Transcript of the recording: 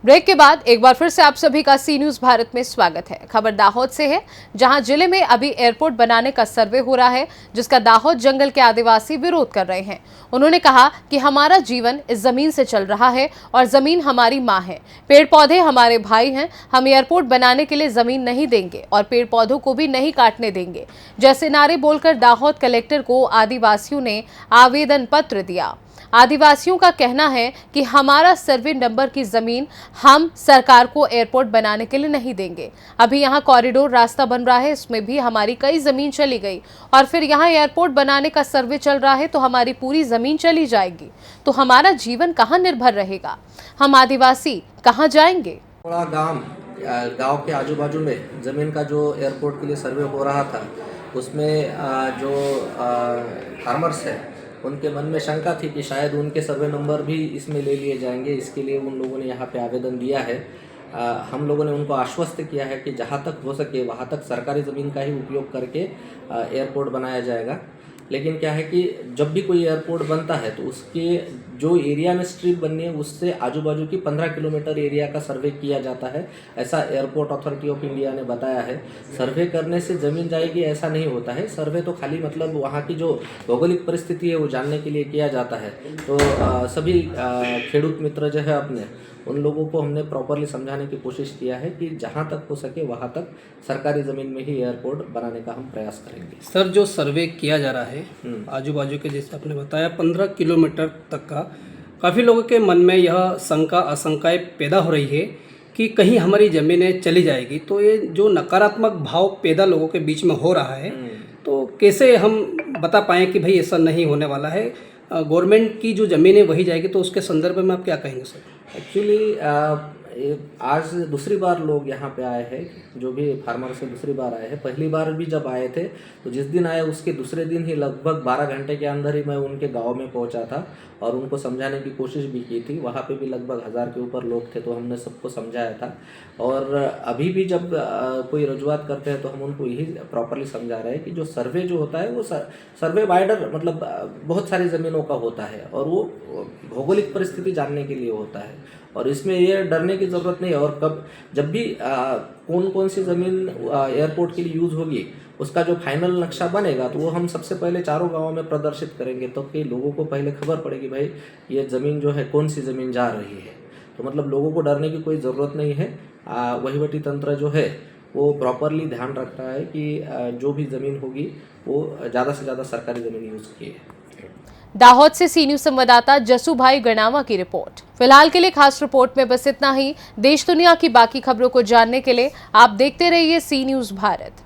Break के बाद एक बार फिर से आप सभी का सी न्यूज भारत में स्वागत है। खबर दाहोद से है, जहां जिले में अभी एयरपोर्ट बनाने का सर्वे हो रहा है, जिसका दाहोद जंगल के आदिवासी विरोध कर रहे हैं। उन्होंने कहा कि हमारा जीवन इस जमीन से चल रहा है और जमीन हमारी माँ है, पेड़ पौधे हमारे भाई हैं। हम एयरपोर्ट बनाने के लिए जमीन नहीं देंगे और पेड़ पौधों को भी नहीं काटने देंगे, जैसे नारे बोलकर दाहोद कलेक्टर को आदिवासियों ने आवेदन पत्र दिया। आदिवासियों का कहना है कि हमारा सर्वे नंबर की जमीन हम सरकार को एयरपोर्ट बनाने के लिए नहीं देंगे। अभी यहाँ कॉरिडोर रास्ता बन रहा है, इसमें भी हमारी कई जमीन चली गई और फिर यहाँ एयरपोर्ट बनाने का सर्वे चल रहा है तो हमारी पूरी जमीन चली जाएगी, तो हमारा जीवन कहाँ निर्भर रहेगा? हम आदिवासी कहाँ जाएंगे? थोड़ा गांव के आजू बाजू में ज़मीन का जो एयरपोर्ट के लिए सर्वे हो रहा था, उसमें जो फार्मर्स है उनके मन में शंका थी कि शायद उनके सर्वे नंबर भी इसमें ले लिए जाएंगे। इसके लिए उन लोगों ने यहाँ पे आवेदन दिया है। हम लोगों ने उनको आश्वस्त किया है कि जहाँ तक हो सके वहाँ तक सरकारी ज़मीन का ही उपयोग करके एयरपोर्ट बनाया जाएगा। लेकिन क्या है कि जब भी कोई एयरपोर्ट बनता है तो उसके जो एरिया में स्ट्रिप बननी है उससे आजू बाजू की 15 किलोमीटर एरिया का सर्वे किया जाता है, ऐसा एयरपोर्ट अथॉरिटी ऑफ इंडिया ने बताया है। सर्वे करने से ज़मीन जाएगी ऐसा नहीं होता है। सर्वे तो खाली मतलब वहाँ की जो भौगोलिक परिस्थिति है वो जानने के लिए किया जाता है। तो सभी खेडूत मित्र जो है अपने उन लोगों को हमने प्रॉपरली समझाने की कोशिश किया है कि जहाँ तक हो सके वहाँ तक सरकारी ज़मीन में ही एयरपोर्ट बनाने का हम प्रयास करेंगे। सर, जो सर्वे किया जा रहा है आजू बाजू के, जैसे आपने बताया 15 किलोमीटर तक का, काफ़ी लोगों के मन में यह शंका आशंकाएं पैदा हो रही है कि कहीं हमारी ज़मीनें चली जाएगी। तो ये जो नकारात्मक भाव पैदा लोगों के बीच में हो रहा है, तो कैसे हम बता पाएँ कि भाई ऐसा नहीं होने वाला है, गवर्नमेंट की जो ज़मीन है वही जाएगी? तो उसके संदर्भ में आप क्या कहेंगे सर? एक्चुअली आज दूसरी बार लोग यहाँ पे आए हैं, जो भी फार्मर से दूसरी बार आए हैं। पहली बार भी जब आए थे तो जिस दिन आए उसके दूसरे दिन ही लगभग 12 घंटे के अंदर ही मैं उनके गांव में पहुंचा था और उनको समझाने की कोशिश भी की थी। वहाँ पे भी लगभग 1000 के ऊपर लोग थे, तो हमने सबको समझाया था। और अभी भी जब कोई रजुआत करते हैं तो हम उनको यही प्रॉपरली समझा रहे हैं कि जो सर्वे जो होता है वो सर्वे वाइडर मतलब बहुत सारी ज़मीनों का होता है और वो भौगोलिक परिस्थिति जानने के लिए होता है और इसमें ये डरने की ज़रूरत नहीं है। और कब जब भी कौन कौन सी ज़मीन एयरपोर्ट के लिए यूज़ होगी उसका जो फाइनल नक्शा बनेगा तो वो हम सबसे पहले चारों गांवों में प्रदर्शित करेंगे, तो कि लोगों को पहले खबर पड़ेगी भाई ये ज़मीन जो है कौन सी ज़मीन जा रही है। तो मतलब लोगों को डरने की कोई ज़रूरत नहीं है। वहीवटी तंत्र जो है वो प्रॉपरली ध्यान रख रहा है कि जो भी ज़मीन होगी वो ज़्यादा से ज़्यादा सरकारी ज़मीन यूज़ की है। दाहोद से सी न्यूज संवाददाता जसू भाई गणावा की रिपोर्ट। फिलहाल के लिए खास रिपोर्ट में बस इतना ही। देश दुनिया की बाकी खबरों को जानने के लिए आप देखते रहिए सी न्यूज भारत।